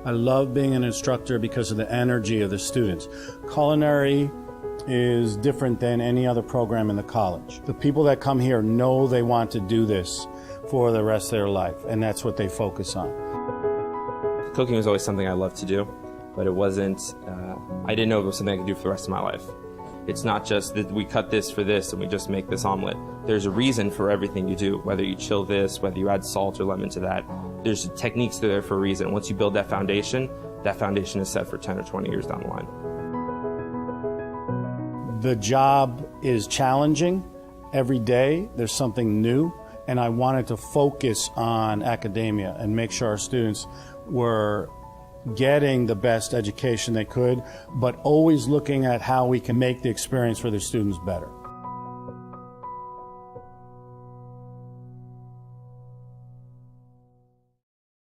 I love being an instructor because of the energy of the students. Culinary is different than any other program in the college. The people that come here know they want to do this for the rest of their life, and that's what they focus on. Cooking was always something I loved to do, but it wasn't, I didn't know it was something I could do for the rest of my life. It's not just that we cut this for this and we just make this omelet. There's a reason for everything you do, whether you chill this, whether you add salt or lemon to that. There's techniques that are there for a reason. Once you build that foundation is set for 10 or 20 years down the line. The job is challenging. Every day there's something new, and I wanted to focus on academia and make sure our students were getting the best education they could, but always looking at how we can make the experience for the students better.